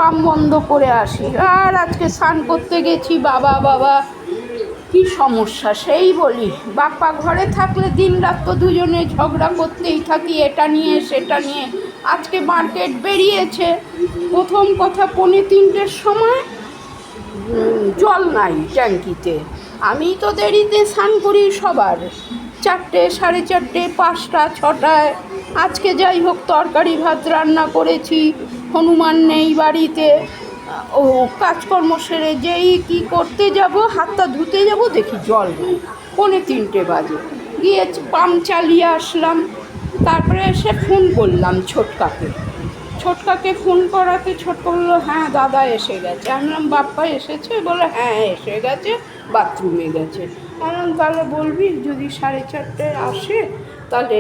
Pump বন্ধ করে আসি। আর আজকে স্নান করতে গেছি, বাবা বাবা কি সমস্যা সেই বলি। বাপ্পা ঘরে থাকলে দিন রাত তো দুজনে ঝগড়া করতেই থাকি, এটা নিয়ে সেটা নিয়ে। আজকে মার্কেট বেরিয়েছে, প্রথম কথা 2:45-এর সময় জল নাই ট্যাঙ্কিতে। আমি তো দেরিতে স্নান করি সবার, 4টে, 4:30, 5টা, 6টায়। আজকে যাই হোক তরকারি ভাত রান্না করেছি, হনুমান নেই বাড়িতে। ও কাজকর্ম সেরে যেই কী করতে যাব, হাতটা ধুতে যাব, দেখি জল নেই। 2:45 বাজে গিয়ে পাম্প চালিয়ে আসলাম। তারপরে এসে ফোন করলাম ছোটকাকে ফোন করাতে ছোটকা বললো হ্যাঁ দাদা এসে গেছে। আমি বললাম বাপ্পা এসেছে? বলে হ্যাঁ এসে গেছে, বাথরুমে গেছে। বললাম তাহলে বলবি যদি 4:30টায় আসে তাহলে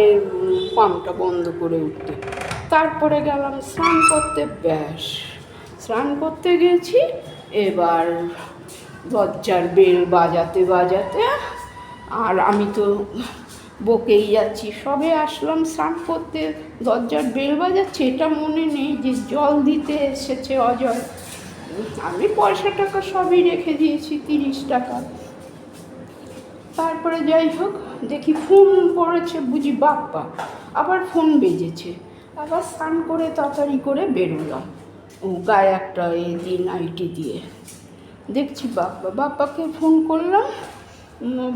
পাম্পটা বন্ধ করে উঠতে। তারপরে গেলাম স্নান করতে। ব্যাস স্নান করতে গেছি, এবার দরজার বেল বাজাতে বাজাতে আর আমি তো বকেই যাচ্ছি। সবে আসলাম স্নান করতে, দরজার বেল বাজাচ্ছে, এটা মনে নেই যে জল দিতে এসেছে অজয়। আমি পয়সা টাকা সবই রেখে দিয়েছি, 30 টাকা। তারপরে যাই হোক দেখি ফোন করেছে বুঝি বাপ্পা, আবার ফোন বেজেছে। আবার স্নান করে তাড়াতাড়ি করে বেরোলাম, ও গায়ে একটা নাইটি দিয়ে। দেখছি বাপ্পাকে ফোন করলাম,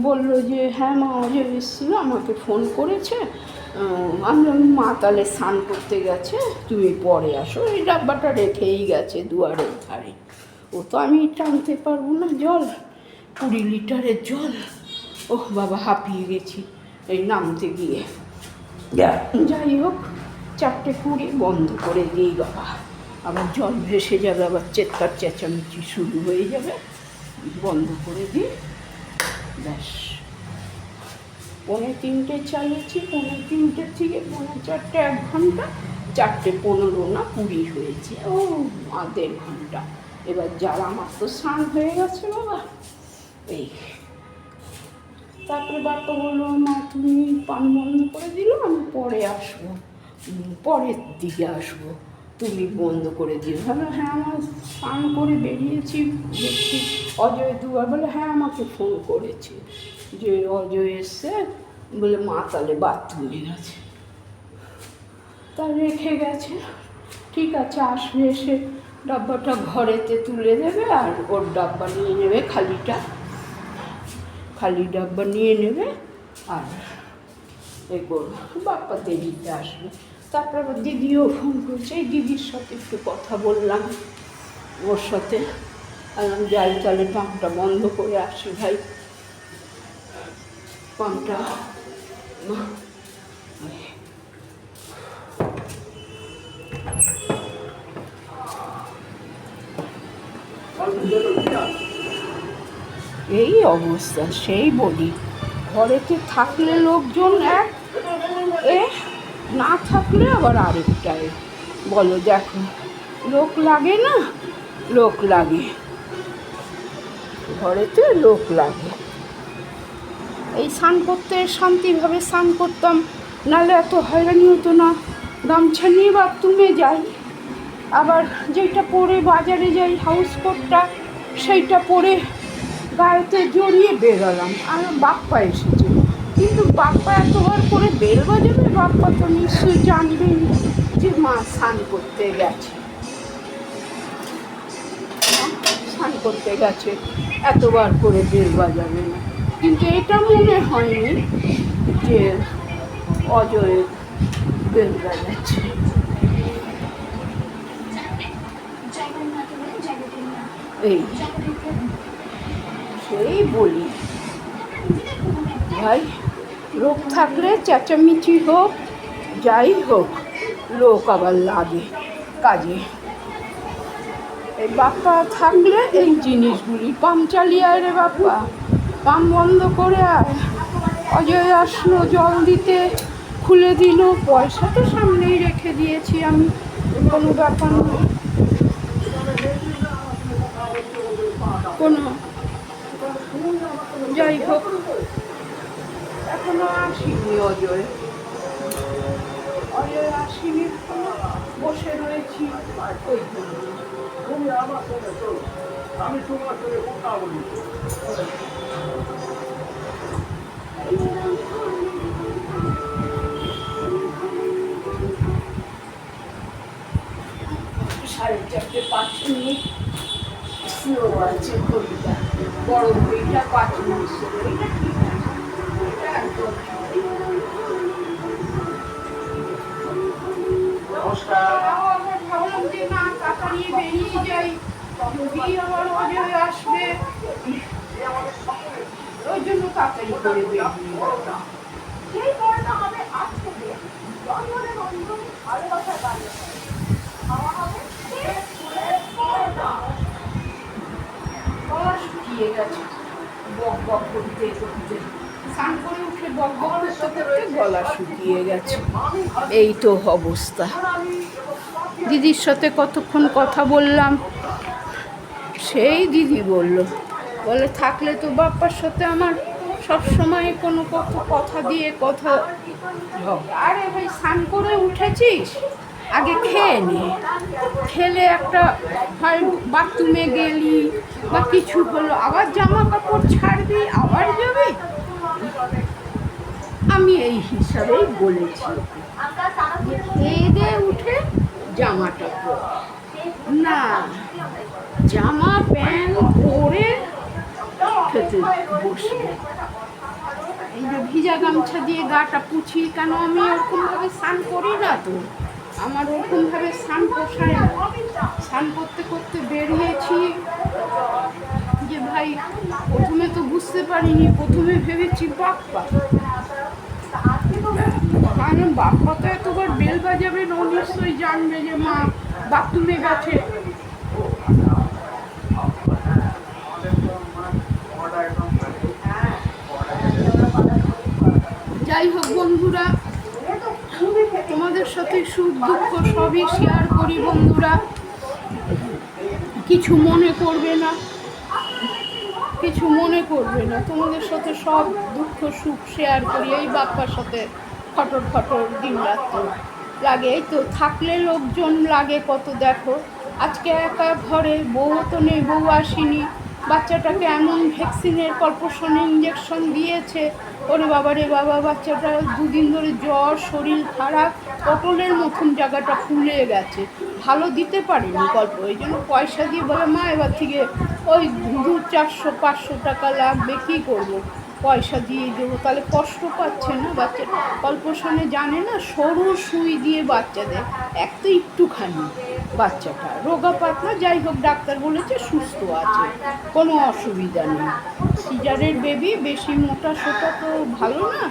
বললো যে হ্যাঁ মা অজয় এসেছিলো, আমাকে ফোন করেছে। আমরা মা তাহলে স্নান করতে গেছে, তুমি পরে আসো। এই ডাব্বাটা রেখেই গেছে দুয়ারের ধারে। ও তো আমি টানতে পারবো না জল, 20 লিটারের জল। ওহ বাবা হাঁপিয়ে গেছি এই নামতে গিয়ে। যাই হোক 4:20 বন্ধ করে দিই বাবা, আবার জল ভেসে যাবে, আবার চেৎকার চেঁচামেচি শুরু হয়ে যাবে। বন্ধ করে দিই। ব্যাস 3:45 চালিয়েছি, 3:45 থেকে 4:45 1 ঘন্টা, 4:15 না 20 হয়েছে, ও 1.5 ঘন্টা। এবার যারা আমার তো স্নান হয়ে গেছে বাবা। এই তারপরে বাপ্পা বললো মা তুমি পান বন্ধ করে দিলো, আমি পরে আসবো, পরের দিকে আসবো, তুমি বন্ধ করে দিও। হ্যাঁ আমার স্নান করে বেরিয়েছি, দেখছি অজয় দুয়ার। বলে হ্যাঁ আমাকে ফোন করেছে যে অজয় এসছে, বলে মা তাহলে বাথরুমে গেছে, তা রেখে গেছে। ঠিক আছে আসবে, এসে ডাব্বাটা ঘরেতে তুলে দেবে আর ওর ডাব্বা নিয়ে নেবে, খালি ডাব্বা নিয়ে নেবে আর এ করবো। বাপ্পা দেরিতে আসবে। তারপর আবার দিদিও ফোন করছে, এই দিদির সাথে একটু কথা বললাম, ওর সাথে বললাম যাই তাহলে পাম্পটা বন্ধ করে আসি ভাই। পাম্পটা এই অবস্থা সেই বলি, ঘরেতে থাকলে লোকজন এক, না থাকলে আবার আরেকটাই। বলো দেখো, লোক লাগে না? লোক লাগে, ঘরেতে লোক লাগে। এই স্নান করতে শান্তিভাবে স্নান করতাম, নাহলে এত হয়রানি হতো না। গামছা নিয়ে বাথরুমে যাই, আবার যেটা পরে বাজারে যাই হাউস কোটটা, সেইটা পরে গায়েতে জড়িয়ে বেরোলাম। আর বাপ্পা এসেছে, কিন্তু বাপ্পা এতবার করে বেল বাজাবে, বাপ্পা তো নিশ্চয়ই জানবেই যে মা স্নান করতে গেছে, স্নান করতে গেছে, এতবার করে বেল বাজাবে না। কিন্তু এটা মনে হয়নি যে অজয় বেল বাজাচ্ছে। এই সেই বলি ভাই, লোক থাকলে চেঁচামেচি হোক যাই হোক, লোক আবার লাগে কাজে। এই বাপ্পা থাকলে এই জিনিসগুলি, পাম্প চালিয়ে আয় রে বাপ্পা, পাম্প বন্ধ করে আয়। অজয় আসলো জল দিতে, খুলে দিল, পয়সা তো সামনেই রেখে দিয়েছি আমি, কোনো ব্যাপার নয়। কোনো যাই হোক এখনো আসিনি আসিনি, বসে রয়েছি। ওই তুমি আমার সঙ্গে চলো, আমি তোমার সঙ্গে কথা বলি। সাড়ে 4:05 স্লো আছে ঘড়িটা, বড় ঘড়িটা 5 মিনিট স্লো, এটা ঠিক আছে, এটা একদম আমার ভাবলাম যে না তাড়াতাড়ি বেরিয়ে যাই, যদি আমার অজয় আসবে, ওই জন্য তাড়াতাড়ি করে বেরিয়ে গেলাম। গলা শুকিয়ে গেছে বক বক করতে করতে, স্নান করে উঠে বক বক করতে করতে গলা শুকিয়ে গেছে। এই তো অবস্থা। দিদির সাথে কতক্ষণ কথা বললাম, সেই দিদি বলে থাকলে তো বাপ্পার সাথে আমার সব সময় কোনো কথা দিয়ে কথা ঝগড়া। আরে ভাই, স্নান করে উঠেছিস, আগে খেয়ে নে, খেলে একটা হয় বাথরুমে গেলি বা কিছু হলো, আবার জামা কাপড় ছাড়বি আবার যাবি। আমি এই হিসাবেই বলেছি, খেয়ে দিয়ে উঠে জামাটা পর না, জামা প্যান্ট পরে খেতে বসবে। এই যে ভিজা গামছা দিয়ে গাটা পুছি, কেন আমি ওরকমভাবে স্নান করি না তো, আমার ওরকমভাবে স্নান পোষায় না। স্নান করতে করতে বেরিয়েছি যে ভাই, প্রথমে তো বুঝতে পারিনি, প্রথমে ভেবেছি বাপ্পা, কারণ বাপ্পা তো এতবার বেল বাজাবে, ও নিশ্চয়ই জানবে যে মা বাথরুমে গেছে। যাই হোক বন্ধুরা, তোমাদের সাথে সুখ দুঃখ সবই শেয়ার করি বন্ধুরা, কিছু মনে করবে না, কিছু মনে করবে না, তোমাদের সাথে সব দুঃখ সুখ শেয়ার করি। এই বাপ্পার সাথে ফটর ফটর দিন রাত লাগে, এই তো থাকলে লোকজন লাগে কত। দেখো আজকে একা ঘরে, বউ তো নেই, বউ আসেনি, বাচ্চাটাকে এমন ভ্যাকসিনের কর্পোরেশনে ইঞ্জেকশন দিয়েছে, ওরে বাবা রে বাবা, বাচ্চাটা 2 দিন ধরে জ্বর, শরীর খারাপ, পটলের মতন জায়গাটা ফুলে গেছে, ভালো দিতে পারেনি গল্প। এই জন্য পয়সা দিয়ে বলে মা এবার থেকে ওই 200-400-500 টাকা লাগবে, কী করবো, পয়সা দিয়ে দেবো। তাহলে কষ্ট পাচ্ছে না বাচ্চা, কল্পসনে জানে না, সরু সুই দিয়ে বাচ্চাদের এক তো একটুখানি, বাচ্চাটা রোগা পাতলা, যাই হোক ডাক্তার বলেছে সুস্থ আছে, কোনো অসুবিধা নেই। সিজারের বেবি, বেশি মোটা সোটা তো ভালো না,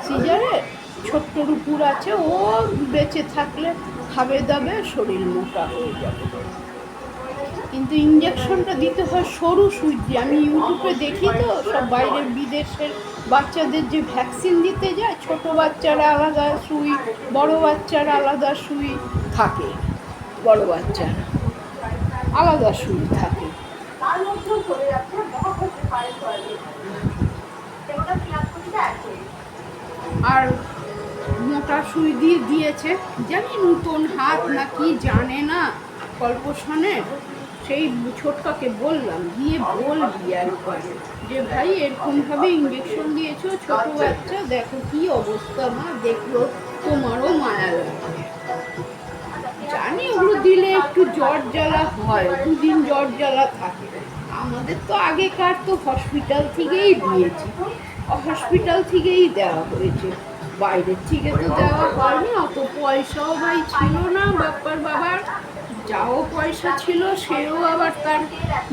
সিজারে ছোট্টর উপর আছে, ও বেঁচে থাকলে খাবে দাবে, শরীর মোটা হয়ে যাবে। কিন্তু ইঞ্জেকশনটা দিতে হয় সরু সুই দিয়ে। আমি ইউটিউবে দেখি তো সব বাইরের বিদেশের বাচ্চাদের যে ভ্যাকসিন দিতে যায়, ছোট বাচ্চারা আলাদা সুই, বড় বাচ্চারা আলাদা সুই থাকে, বড় বাচ্চারা আলাদা সুই থাকে। আর মোটা সুই দিয়ে দিয়েছে, জানি নতুন হাত না কি জানে না কল্পসনের, সেই ছোটকাকে বললাম, গিয়ে বলবি একবার যে ভাই এরকমভাবে ইঞ্জেকশন দিয়েছো, ছোট বাচ্চা, দেখো কি অবস্থা, মা দেখলো তোমারও মায়া লাগবে। জানি ওগুলো দিলে একটু জ্বর জ্বালা হয়, 2 দিন জ্বর জ্বালা থাকে। আমাদের তো আগেকার তো হসপিটাল থেকেই দিয়েছি, হসপিটাল থেকেই দেওয়া হয়েছে, বাইরের থেকে তো দেওয়া হয়নি। অত পয়সাও ভাই ছিল না বাপ্পার বাবার, যাও পয়সা ছিল সেও আবার তার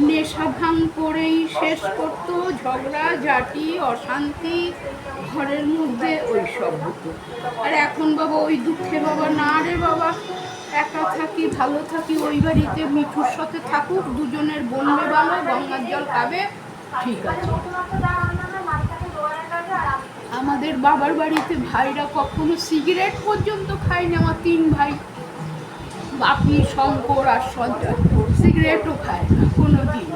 নেশা ভাঙ করেই শেষ করতো, ঝগড়া ঝাঁটি অশান্তি ঘরের মধ্যে ওই সব হতো। আর এখন বাবা ওই দুঃখে বাবা না রে বাবা, একা থাকি, ভালো থাকি, ওই বাড়িতে মিঠুর সাথে থাকুক, দুজনের বলবে ভালো, গঙ্গার জল খাবে, ঠিক আছে। আমাদের বাবার বাড়িতে ভাইরা কখনো সিগারেট পর্যন্ত খায়নি, আমার 3 ভাই, বাপি, শঙ্কর আর সঞ্জয়, সিগারেটও খায় না কোনো দিন।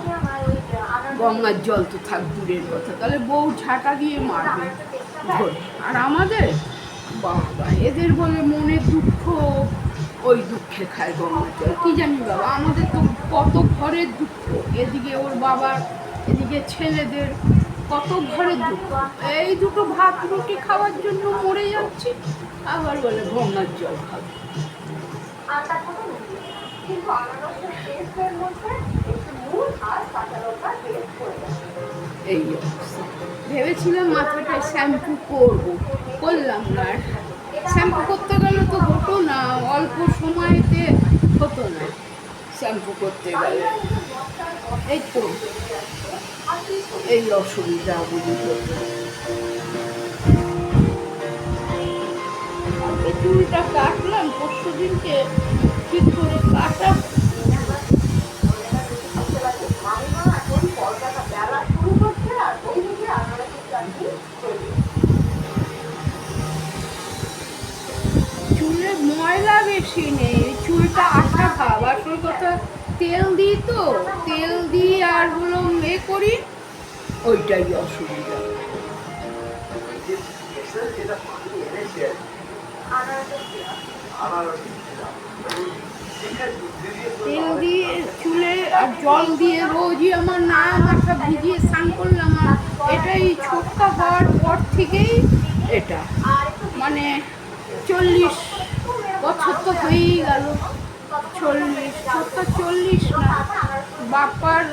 গঙ্গার জল তো থাক দূরের কথা, তাহলে বউ ঝাঁটা দিয়ে মারবে ধরে। আর আমাদের বাবা এদের বলে মনের দুঃখ, ওই দুঃখে খায় গঙ্গার জল। কি জানি বাবা, আমাদের তো কত ঘরের দুঃখ, এদিকে ওর বাবার, এদিকে ছেলেদের কত ঘরের দুঃখ। এই দুটো ভাত রুটি খাওয়ার জন্য মরে যাচ্ছি, আবার বলে গঙ্গার জল খাবে। এই অবস্থা। ভেবেছিলাম মাথাটায় শ্যাম্পু করলাম না। আর শ্যাম্পু করতে গেলে তো হতো না, অল্প সময়তে হতো না শ্যাম্পু করতে গেলে। এই তো এই অসুবিধাগুলি হতো। এই চুলটা কাটলাম পরশু দিনকে, ঠিক করে কাটা চুলে ময়লা বেশি নেই, চুলটা আঠা ভাব। আসল কথা তেল দিই তো, তেল দিই আর হলো করি, ওইটাই অসুবিধা। তেল দিয়ে চুলে আর জল দিয়ে রোজই আমার নায়া মাথা ভিজিয়ে স্নান করলাম। আর এটাই ছোট্টা হওয়ার পর থেকেই এটা মানে 40 বছর তো হয়েই গেল। 40 ছোট্টা 40 না, বাপার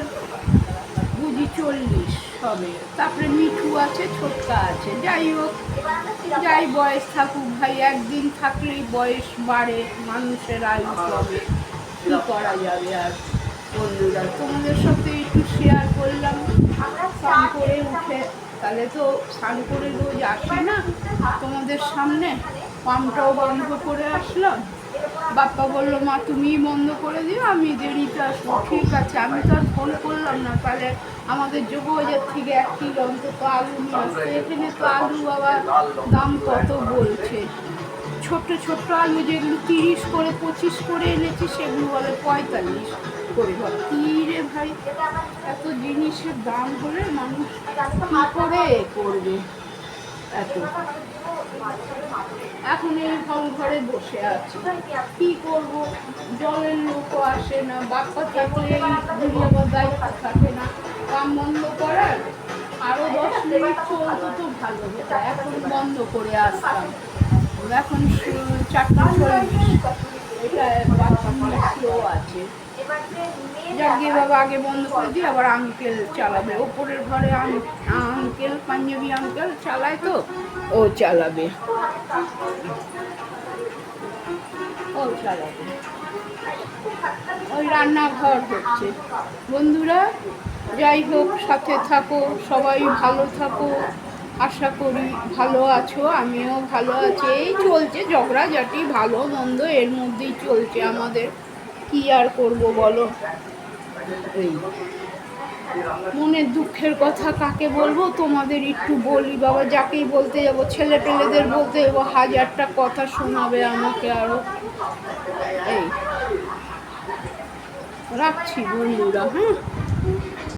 বুঝি 40 হবে। তারপরে মিঠু আছে, ছোট্টা আছে। যাই হোক, যাই বয়স থাকুক ভাই, একদিন থাকলেই বয়স বাড়ে, মানুষের আয়ু হবে, কী করা যাবে। আর বন্ধুরা, তোমাদের সাথে একটু শেয়ার করলাম। স্নান করে উঠে, তাহলে তো স্নান করে রোজ আসি না তোমাদের সামনে, পাম্পটাও বন্ধ করে আসলাম। বাপ্পা বললো মা তুমিই বন্ধ করে দিও, আমি দেরিতে আসবো। ঠিক আছে, আমি তো আর ফোন করলাম না, তাহলে আমাদের যোগবাজার থেকে 1 কিলো অন্তত আলু নিয়ে আসতে। এখানে তো আলু বাবা দাম কত বলছে, ছোট্ট ছোট্ট আলু যেগুলো 30 করে 25 করে এনেছি, সেগুলো বলে 45 করে। কী রে ভাই, এত জিনিসের দাম হলে মানুষ কী করে করবে এত। এখন এই ঘরে বসে আছি, কি করব, জলের লোকও আসে না। বাপ্পা থাকলে এই আবার দায়িত্ব থাকে না কাম বন্ধ করার। আরও 10 মিনিট চলতো তো ভালো হতো, এখন বন্ধ করে আসতাম। এখন 4:40, এটা 5 মিনিট স্লো আছে। যাকে বাবা আগে বন্ধ করে দিই, আবার আঙ্কেল চালাবে। ওপরের ঘরে আঙ্কেল, পাঞ্জাবি আঙ্কেল চালায় তো, ও চালাবে। ওই রান্নাঘর হচ্ছে। বন্ধুরা, যাই হোক, সাথে থাকো, সবাই ভালো থাকো। আশা করি ভালো আছো, আমিও ভালো আছি। এই চলছে ঝগড়াঝাটি, ভালো মন্দ এর মধ্যেই চলছে আমাদের। কি আর করব বলো। এই মনের দুঃখের কথা কাকে বলবো, তোমাদের একটু বলি বাবা। যাকেই বলতে যাবো, ছেলে পেলেদের বলতে যাবো, 1000টা কথা শোনাবে আমাকে আরো। এই রাখছি বন্ধুরা, হ্যাঁ।